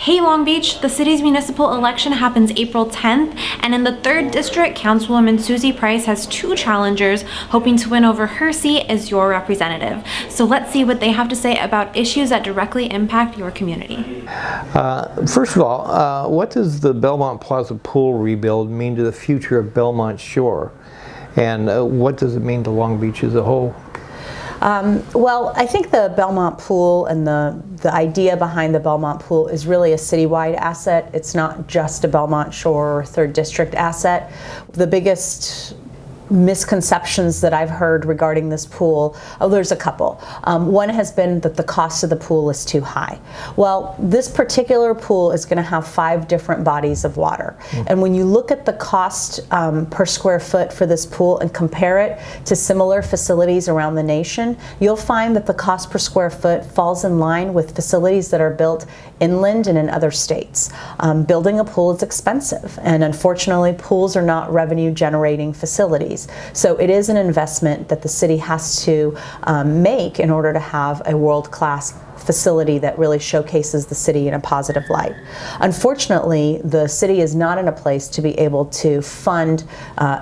Hey Long Beach, the city's municipal election happens April 10th, and in the 3rd District, Councilwoman Suzie Price has 2 challengers hoping to win over her seat as your representative. So let's see what they have to say about issues that directly impact your community. First of all, what does the Belmont Plaza pool rebuild mean to the future of Belmont Shore? And what does it mean to Long Beach as a whole? Well, I think the Belmont pool and the idea behind the Belmont pool is really a citywide asset. It's not just a Belmont Shore or 3rd District asset. The biggest misconceptions that I've heard regarding this pool, there's a couple. One has been that the cost of the pool is too high. Well, this particular pool is going to have 5 different bodies of water. And when you look at the cost per square foot for this pool and compare it to similar facilities around the nation, you'll find that the cost per square foot falls in line with facilities that are built inland and in other states. Building a pool is expensive, and unfortunately pools are not revenue generating facilities. So it is an investment that the city has to make in order to have a world-class facility that really showcases the city in a positive light. Unfortunately, the city is not in a place to be able to fund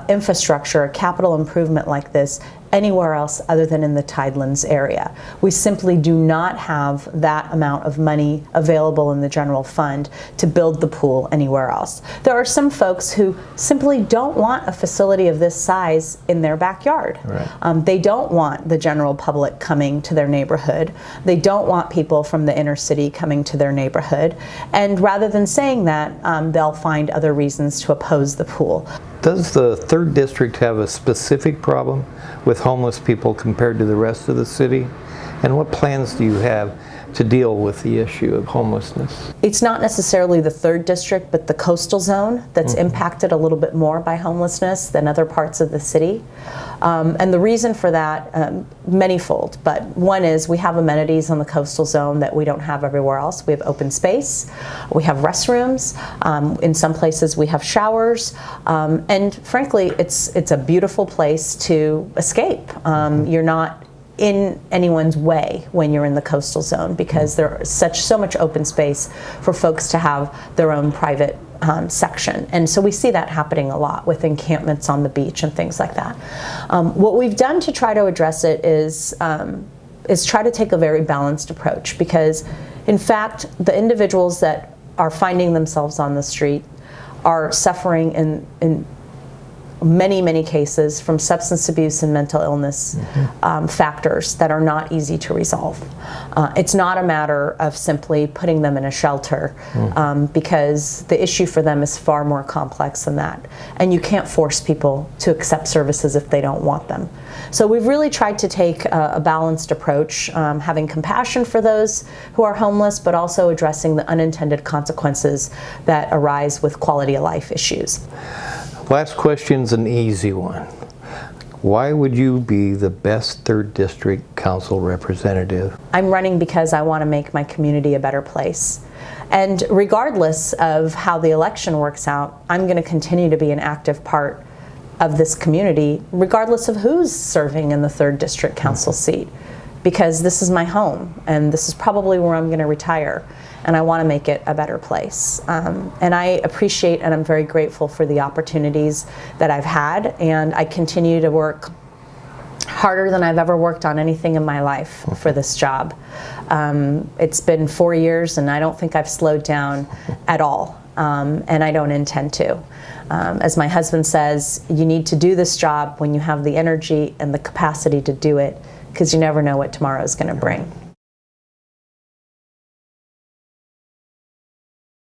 infrastructure, capital improvement like this anywhere else other than in the Tidelands area. We simply do not have that amount of money available in the general fund to build the pool anywhere else. There are some folks who simply don't want a facility of this size in their backyard. Right. They don't want the general public coming to their neighborhood. They don't want people from the inner city coming to their neighborhood. And rather than saying that, they'll find other reasons to oppose the pool. Does the 3rd District have a specific problem with homeless people compared to the rest of the city? And what plans do you have to deal with the issue of homelessness? It's not necessarily the 3rd District, but the coastal zone that's impacted a little bit more by homelessness than other parts of the city. And the reason for that, manyfold, but one is we have amenities on the coastal zone that we don't have everywhere else. We have open space, we have restrooms, in some places we have showers, and frankly, it's a beautiful place to escape. You're not in anyone's way when you're in the coastal zone because there's so much open space for folks to have their own private section. And so we see that happening a lot with encampments on the beach and things like that. What we've done to try to address it is try to take a very balanced approach, because in fact the individuals that are finding themselves on the street are suffering in many cases from substance abuse and mental illness factors that are not easy to resolve. It's not a matter of simply putting them in a shelter because the issue for them is far more complex than that. And you can't force people to accept services if they don't want them. So we've really tried to take a balanced approach, having compassion for those who are homeless, but also addressing the unintended consequences that arise with quality of life issues. Last question's an easy one. Why would you be the best 3rd District Council representative? I'm running because I want to make my community a better place. And regardless of how the election works out, I'm going to continue to be an active part of this community, regardless of who's serving in the 3rd District Council seat. Because this is my home, and this is probably where I'm going to retire, and I want to make it a better place. And I appreciate and I'm very grateful for the opportunities that I've had, and I continue to work harder than I've ever worked on anything in my life for this job. It's been 4 years, and I don't think I've slowed down at all, and I don't intend to. As my husband says, you need to do this job when you have the energy and the capacity to do it, because you never know what tomorrow is going to bring.